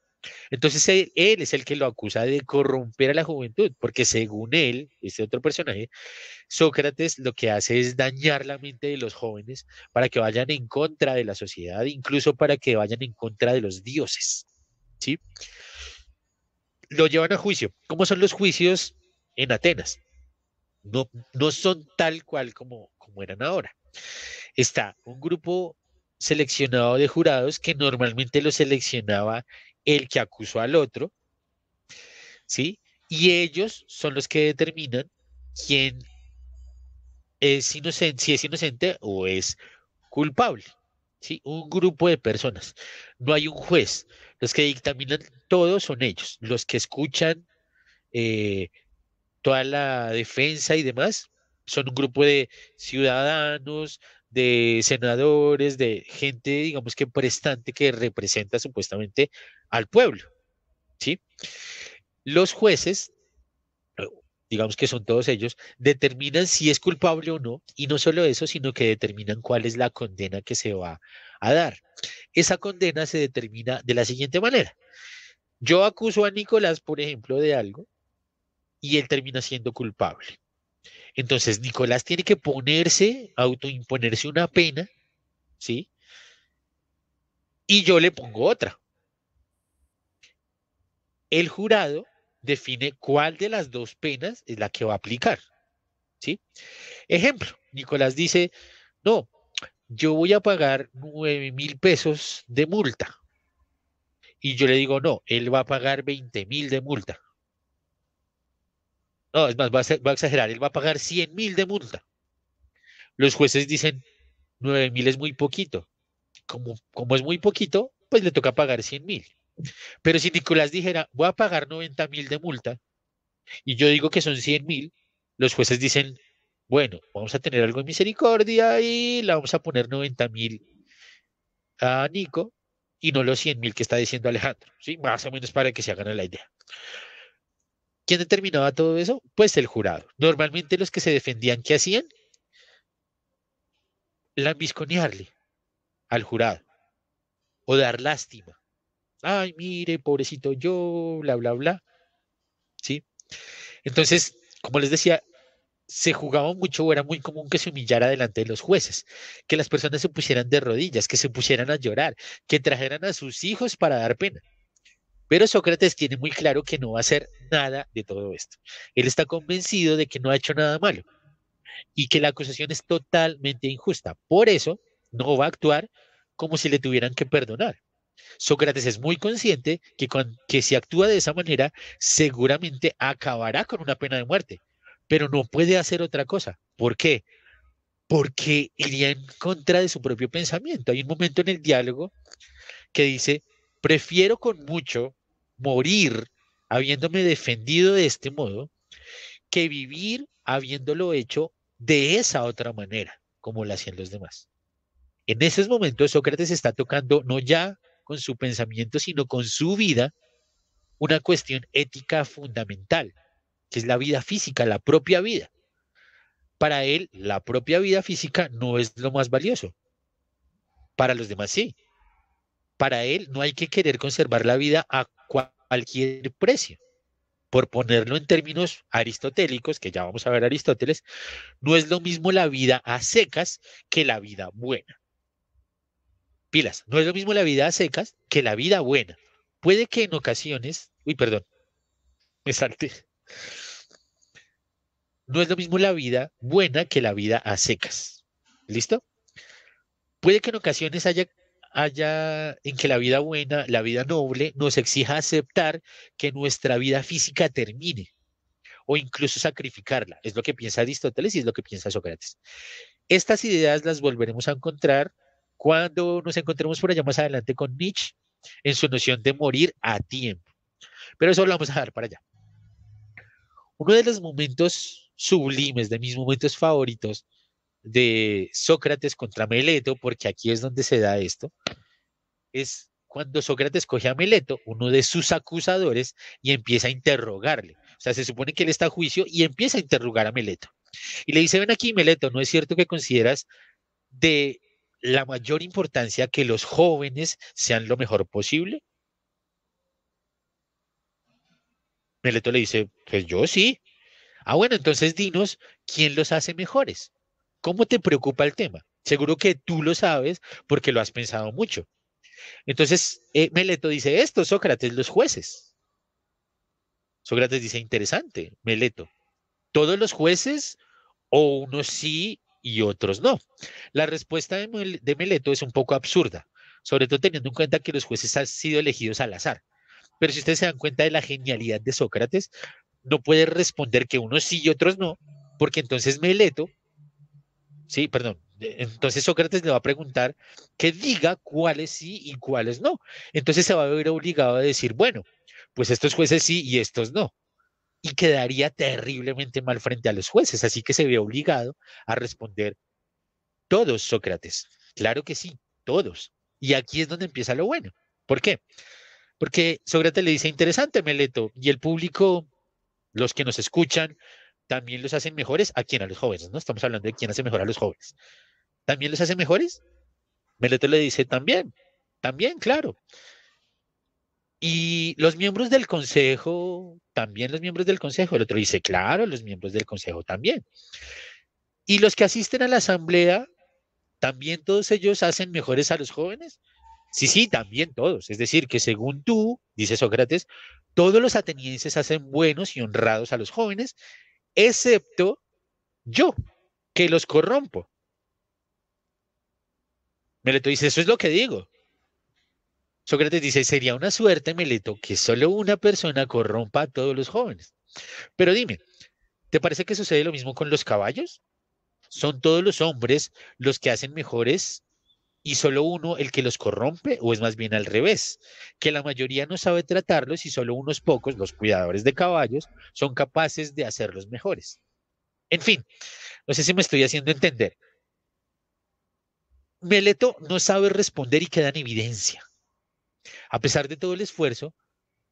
Entonces él es el que lo acusa de corromper a la juventud, porque según él, este otro personaje, Sócrates lo que hace es dañar la mente de los jóvenes para que vayan en contra de la sociedad, incluso para que vayan en contra de los dioses. ¿Sí? Lo llevan a juicio. ¿Cómo son los juicios en Atenas? No, no son tal cual como eran ahora. Está un grupo seleccionado de jurados que normalmente lo seleccionaba el que acusó al otro, ¿sí? Y ellos son los que determinan quién es inocente, si es inocente o es culpable, ¿sí? Un grupo de personas. No hay un juez. Los que dictaminan todo son ellos. Los que escuchan eh, toda la defensa y demás son un grupo de ciudadanos, de senadores, de gente, digamos que prestante que representa supuestamente al pueblo, ¿sí? Los jueces, eh, digamos que son todos ellos, determinan si es culpable o no, y no solo eso, sino que determinan cuál es la condena que se va a dar. Esa condena se determina de la siguiente manera. Yo acuso a Nicolás, por ejemplo, de algo, y él termina siendo culpable. Entonces, Nicolás tiene que autoimponerse una pena, ¿sí? Y yo le pongo otra. El jurado define cuál de las dos penas es la que va a aplicar, ¿sí? Ejemplo, Nicolás dice, no, yo voy a pagar 9.000 pesos de multa. Y yo le digo, no, él va a pagar 20.000 de multa. No, es más, va a exagerar, él va a pagar 100.000 de multa. Los jueces dicen, 9.000 es muy poquito. Como es muy poquito, pues le toca pagar 100.000. Pero si Nicolás dijera, voy a pagar 90.000 de multa, y yo digo que son 100.000, los jueces dicen, bueno, vamos a tener algo de misericordia y la vamos a poner 90.000 a Nico y no los 100.000 que está diciendo Alejandro, ¿sí? Más o menos para que se hagan la idea. ¿Quién determinaba todo eso? Pues el jurado. Normalmente los que se defendían, ¿qué hacían? Lambisconearle al jurado o dar lástima. Ay, mire, pobrecito yo, bla, bla, bla. ¿Sí? Entonces, como les decía, se jugaba mucho o era muy común que se humillara delante de los jueces, que las personas se pusieran de rodillas, que se pusieran a llorar, que trajeran a sus hijos para dar pena. Pero Sócrates tiene muy claro que no va a hacer nada de todo esto. Él está convencido de que no ha hecho nada malo y que la acusación es totalmente injusta. Por eso no va a actuar como si le tuvieran que perdonar. Sócrates es muy consciente que si actúa de esa manera, seguramente acabará con una pena de muerte, pero no puede hacer otra cosa. ¿Por qué? Porque iría en contra de su propio pensamiento. Hay un momento en el diálogo que dice, prefiero con mucho morir habiéndome defendido de este modo que vivir habiéndolo hecho de esa otra manera, como lo hacían los demás. En esos momentos Sócrates está tocando no ya con su pensamiento, sino con su vida, una cuestión ética fundamental, que es la vida física, la propia vida. Para él, la propia vida física no es lo más valioso. Para los demás, sí. Para él, no hay que querer conservar la vida a cualquier precio. Por ponerlo en términos aristotélicos, que ya vamos a ver Aristóteles, no es lo mismo la vida a secas que la vida buena. Pilas, no es lo mismo la vida a secas que la vida buena. Puede que en ocasiones, uy, perdón, me salté. No es lo mismo la vida buena que la vida a secas. ¿Listo? Puede que en ocasiones haya en que la vida buena, la vida noble, nos exija aceptar que nuestra vida física termine o incluso sacrificarla. Es lo que piensa Aristóteles y es lo que piensa Sócrates. Estas ideas las volveremos a encontrar cuando nos encontremos por allá más adelante con Nietzsche en su noción de morir a tiempo. Pero eso lo vamos a dejar para allá. Uno de los momentos sublimes, de mis momentos favoritos de Sócrates contra Meleto, porque aquí es donde se da esto, es cuando Sócrates coge a Meleto, uno de sus acusadores, y empieza a interrogarle. O sea, se supone que él está a juicio y empieza a interrogar a Meleto. Y le dice, ven aquí, Meleto, ¿no es cierto que consideras de la mayor importancia que los jóvenes sean lo mejor posible? Meleto le dice, pues yo sí. Ah, bueno, entonces dinos quién los hace mejores. ¿Cómo te preocupa el tema? Seguro que tú lo sabes porque lo has pensado mucho. Entonces, Meleto dice esto, Sócrates, los jueces. Sócrates dice, interesante, Meleto. ¿Todos los jueces o unos sí y otros no? La respuesta de Meleto es un poco absurda, sobre todo teniendo en cuenta que los jueces han sido elegidos al azar. Pero si ustedes se dan cuenta de la genialidad de Sócrates, no puede responder que unos sí y otros no, porque entonces Meleto, sí, perdón, entonces Sócrates le va a preguntar que diga cuáles sí y cuáles no. Entonces se va a ver obligado a decir, bueno, pues estos jueces sí y estos no. Y quedaría terriblemente mal frente a los jueces, así que se ve obligado a responder todos, Sócrates. Claro que sí, todos. Y aquí es donde empieza lo bueno. ¿Por qué? Porque Sócrates le dice, interesante, Meleto, y el público, los que nos escuchan, también los hacen mejores. ¿A quién? A los jóvenes, ¿no? Estamos hablando de quién hace mejor a los jóvenes. ¿También los hace mejores? Meleto le dice, también, claro. Y los miembros del consejo, también los miembros del consejo. El otro dice, claro, los miembros del consejo también. Y los que asisten a la asamblea, ¿también todos ellos hacen mejores a los jóvenes? Sí, también todos. Es decir, que según tú, dice Sócrates, todos los atenienses hacen buenos y honrados a los jóvenes, excepto yo, que los corrompo. Meleto dice, eso es lo que digo. Sócrates dice, sería una suerte, Meleto, que solo una persona corrompa a todos los jóvenes. Pero dime, ¿te parece que sucede lo mismo con los caballos? ¿Son todos los hombres los que hacen mejores y solo uno el que los corrompe? ¿O es más bien al revés? Que la mayoría no sabe tratarlos y solo unos pocos, los cuidadores de caballos, son capaces de hacerlos mejores. En fin, no sé si me estoy haciendo entender. Meleto no sabe responder y queda en evidencia. A pesar de todo el esfuerzo,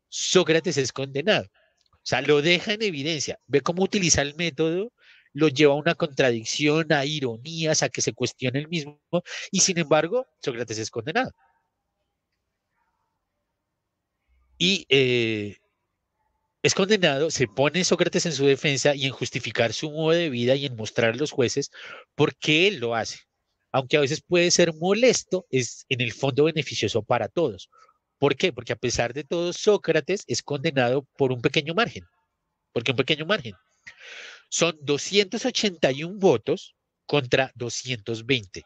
Sócrates es condenado. O sea, lo deja en evidencia. Ve cómo utiliza el método, lo lleva a una contradicción, a ironías, a que se cuestione el mismo, y sin embargo, Sócrates es condenado. Y es condenado, se pone Sócrates en su defensa y en justificar su modo de vida y en mostrar a los jueces por qué él lo hace. Aunque a veces puede ser molesto, es en el fondo beneficioso para todos. ¿Por qué? Porque a pesar de todo, Sócrates es condenado por un pequeño margen. ¿Por qué un pequeño margen? Son 281 votos contra 220.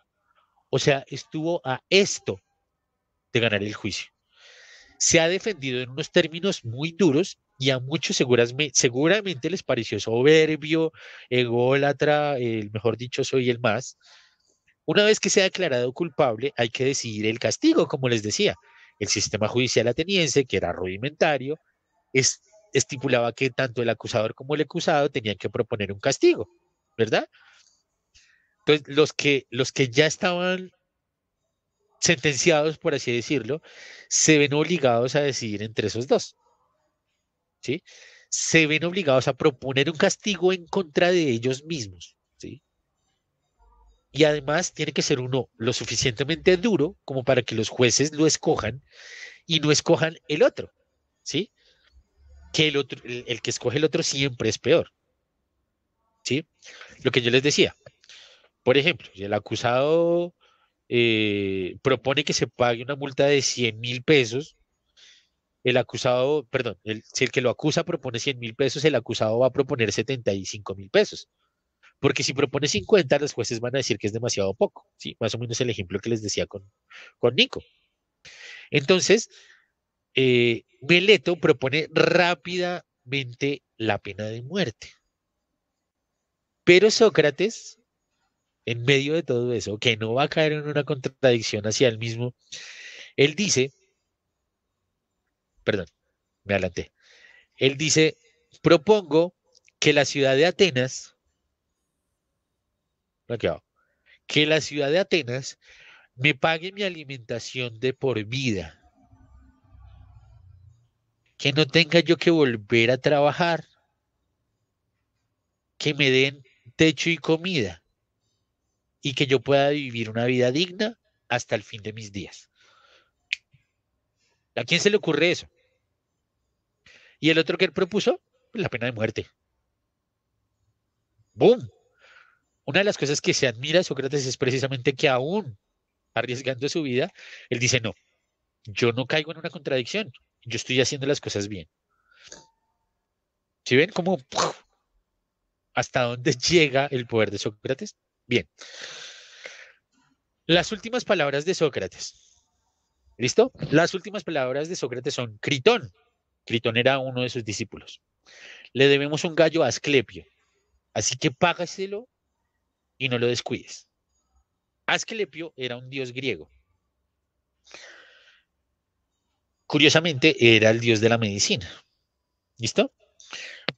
O sea, estuvo a esto de ganar el juicio. Se ha defendido en unos términos muy duros y a muchos seguramente les pareció soberbio, ególatra, mejor dicho, soy el más. Una vez que se ha declarado culpable, hay que decidir el castigo, como les decía. El sistema judicial ateniense, que era rudimentario, estipulaba que tanto el acusador como el acusado tenían que proponer un castigo, ¿verdad? Entonces, los que ya estaban sentenciados, por así decirlo, se ven obligados a decidir entre esos dos, ¿sí? Se ven obligados a proponer un castigo en contra de ellos mismos, ¿sí? Y además tiene que ser uno lo suficientemente duro como para que los jueces lo escojan y no escojan el otro, ¿sí? Que el otro, el que escoge el otro siempre es peor, ¿sí? Lo que yo les decía, por ejemplo, si el acusado propone que se pague una multa de 100.000 pesos, el acusado, perdón, si el que lo acusa propone 100.000 pesos, el acusado va a proponer 75.000 pesos. Porque si propone 50, los jueces van a decir que es demasiado poco, ¿sí? Más o menos el ejemplo que les decía con Nico. Entonces, Meleto propone rápidamente la pena de muerte. Pero Sócrates, en medio de todo eso, que no va a caer en una contradicción hacia él mismo, él dice, perdón, me adelanté, él dice, propongo que la ciudad de Atenas, no, que la ciudad de Atenas me pague mi alimentación de por vida, que no tenga yo que volver a trabajar, que me den techo y comida y que yo pueda vivir una vida digna hasta el fin de mis días. ¿A quién se le ocurre eso? ¿Y el otro que él propuso? La pena de muerte. ¡Boom! Una de las cosas que se admira de Sócrates es precisamente que aún arriesgando su vida, él dice, no, yo no caigo en una contradicción, yo estoy haciendo las cosas bien. ¿Sí ven cómo hasta dónde llega el poder de Sócrates? Bien. Las últimas palabras de Sócrates. ¿Listo? Las últimas palabras de Sócrates son Critón. Critón era uno de sus discípulos. Le debemos un gallo a Asclepio, así que págaselo y no lo descuides. Asclepio era un dios griego. Curiosamente, era el dios de la medicina. ¿Listo?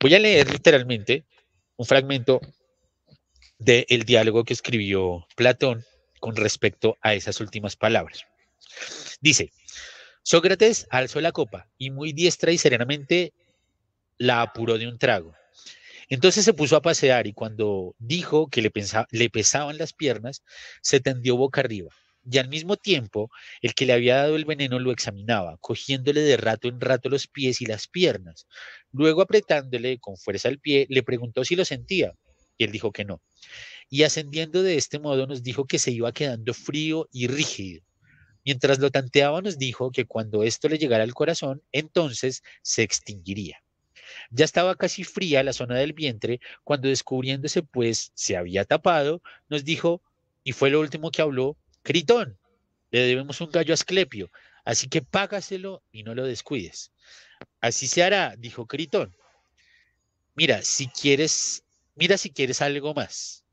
Voy a leer literalmente un fragmento del diálogo que escribió Platón con respecto a esas últimas palabras. Dice, Sócrates alzó la copa y muy diestra y serenamente la apuró de un trago. Entonces se puso a pasear y cuando dijo que le pesaban las piernas, se tendió boca arriba. Y al mismo tiempo, el que le había dado el veneno lo examinaba, cogiéndole de rato en rato los pies y las piernas. Luego, apretándole con fuerza el pie, le preguntó si lo sentía, y él dijo que no. Y ascendiendo de este modo nos dijo que se iba quedando frío y rígido. Mientras lo tanteaba nos dijo que cuando esto le llegara al corazón, entonces se extinguiría. Ya estaba casi fría la zona del vientre, cuando descubriéndose pues se había tapado, nos dijo, y fue lo último que habló, Critón, le debemos un gallo a Asclepio, así que págaselo y no lo descuides. Así se hará, dijo Critón. Mira, mira si quieres algo más.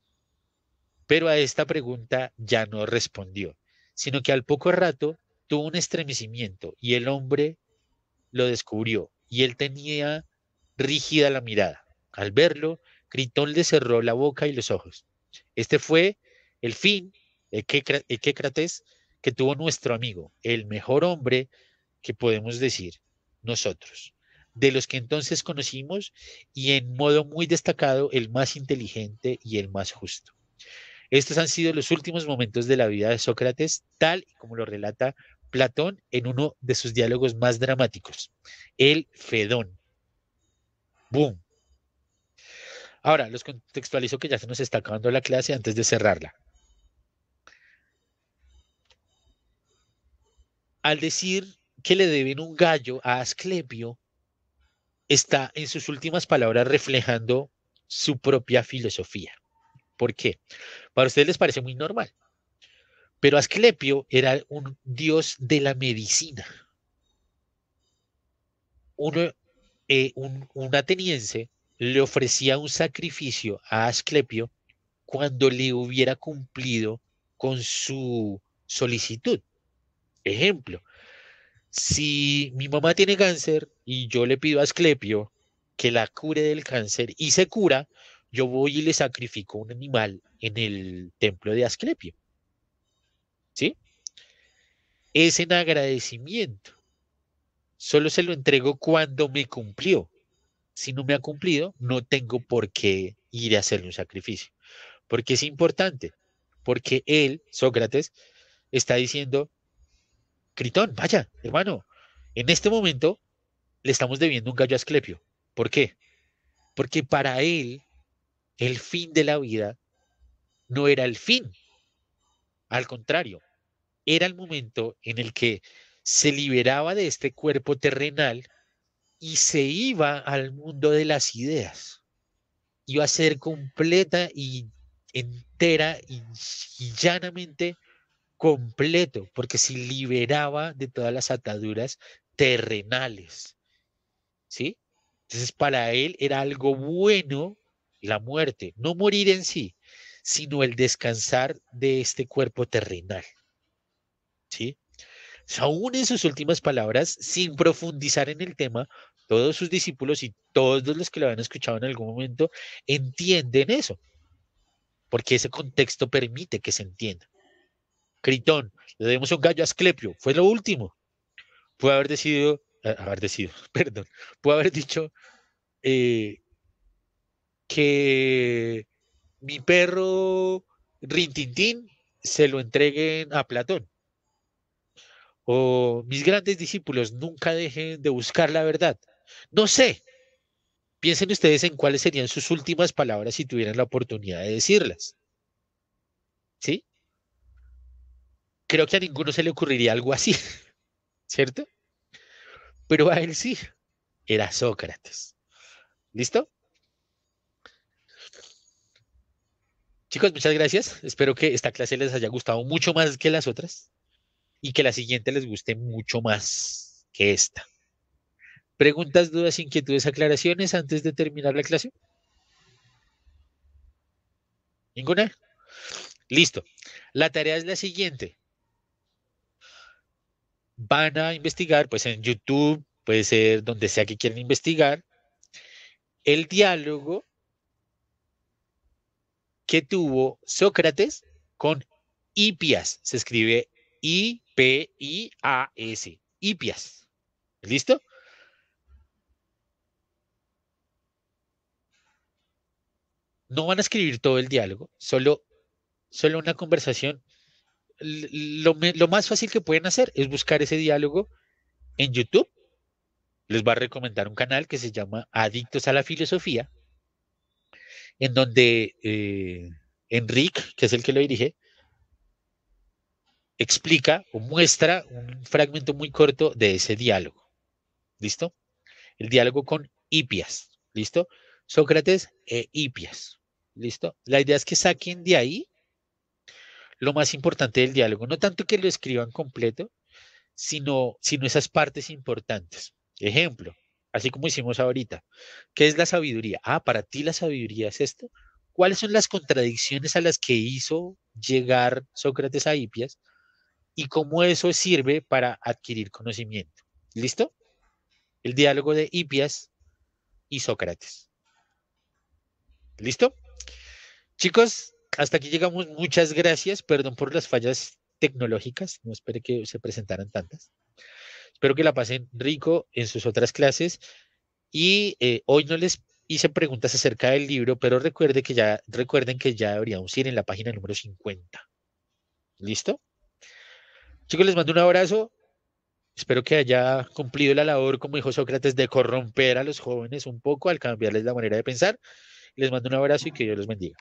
Pero a esta pregunta ya no respondió, sino que al poco rato tuvo un estremecimiento y el hombre lo descubrió y él tenía rígida la mirada. Al verlo, Critón le cerró la boca y los ojos. Este fue el fin, Equécrates, que tuvo nuestro amigo, el mejor hombre que podemos decir nosotros, de los que entonces conocimos y en modo muy destacado el más inteligente y el más justo. Estos han sido los últimos momentos de la vida de Sócrates, tal y como lo relata Platón en uno de sus diálogos más dramáticos, el Fedón. ¡Boom! Ahora, los contextualizo que ya se nos está acabando la clase antes de cerrarla. Al decir que le deben un gallo a Asclepio, está en sus últimas palabras reflejando su propia filosofía. ¿Por qué? Para ustedes les parece muy normal, pero Asclepio era un dios de la medicina. Un ateniense le ofrecía un sacrificio a Asclepio cuando le hubiera cumplido con su solicitud. Ejemplo, si mi mamá tiene cáncer y yo le pido a Asclepio que la cure del cáncer y se cura, yo voy y le sacrifico un animal en el templo de Asclepio. ¿Sí? Es en agradecimiento. Solo se lo entrego cuando me cumplió. Si no me ha cumplido, no tengo por qué ir a hacerle un sacrificio. Porque es importante. Porque él, Sócrates, está diciendo, Critón, vaya, hermano, en este momento le estamos debiendo un gallo a Asclepio. ¿Por qué? Porque para él, el fin de la vida no era el fin. Al contrario, era el momento en el que se liberaba de este cuerpo terrenal y se iba al mundo de las ideas. Iba a ser completa y entera y llanamente completo, porque se liberaba de todas las ataduras terrenales. ¿Sí? Entonces, para él era algo bueno la muerte, no morir en sí, sino el descansar de este cuerpo terrenal. ¿Sí? Aún en sus últimas palabras, sin profundizar en el tema, todos sus discípulos y todos los que lo habían escuchado en algún momento entienden eso, porque ese contexto permite que se entienda. Critón, le debemos un gallo a Asclepio, fue lo último. Puede perdón, puede haber dicho que mi perro Rintintín se lo entreguen a Platón. O mis grandes discípulos nunca dejen de buscar la verdad. No sé. Piensen ustedes en cuáles serían sus últimas palabras si tuvieran la oportunidad de decirlas. ¿Sí? Creo que a ninguno se le ocurriría algo así, ¿cierto? Pero a él sí. Era Sócrates. ¿Listo? Chicos, muchas gracias. Espero que esta clase les haya gustado mucho más que las otras y que la siguiente les guste mucho más que esta. ¿Preguntas, dudas, inquietudes, aclaraciones antes de terminar la clase? ¿Ninguna? Listo. La tarea es la siguiente. Van a investigar, pues en YouTube, puede ser donde sea que quieran investigar, el diálogo que tuvo Sócrates con Hipias. Se escribe I-P-I-A-S. Hipias. ¿Listo? No van a escribir todo el diálogo, solo una conversación. Lo más fácil que pueden hacer es buscar ese diálogo en YouTube. Les va a recomendar un canal que se llama Adictos a la Filosofía, en donde Enrique, que es el que lo dirige, explica o muestra un fragmento muy corto de ese diálogo. ¿Listo? El diálogo con Hipias. ¿Listo? Sócrates e Hipias. ¿Listo? La idea es que saquen de ahí lo más importante del diálogo. No tanto que lo escriban completo, sino esas partes importantes. Ejemplo, así como hicimos ahorita. ¿Qué es la sabiduría? Ah, para ti la sabiduría es esto. ¿Cuáles son las contradicciones a las que hizo llegar Sócrates a Hipias y cómo eso sirve para adquirir conocimiento? ¿Listo? El diálogo de Hipias y Sócrates. ¿Listo? Chicos, hasta aquí llegamos. Muchas gracias. Perdón por las fallas tecnológicas. No esperé que se presentaran tantas. Espero que la pasen rico en sus otras clases. Y hoy no les hice preguntas acerca del libro, pero recuerden que ya deberíamos ir en la página número 50. ¿Listo? Chicos, les mando un abrazo. Espero que haya cumplido la labor, como dijo Sócrates, de corromper a los jóvenes un poco al cambiarles la manera de pensar. Les mando un abrazo y que Dios los bendiga.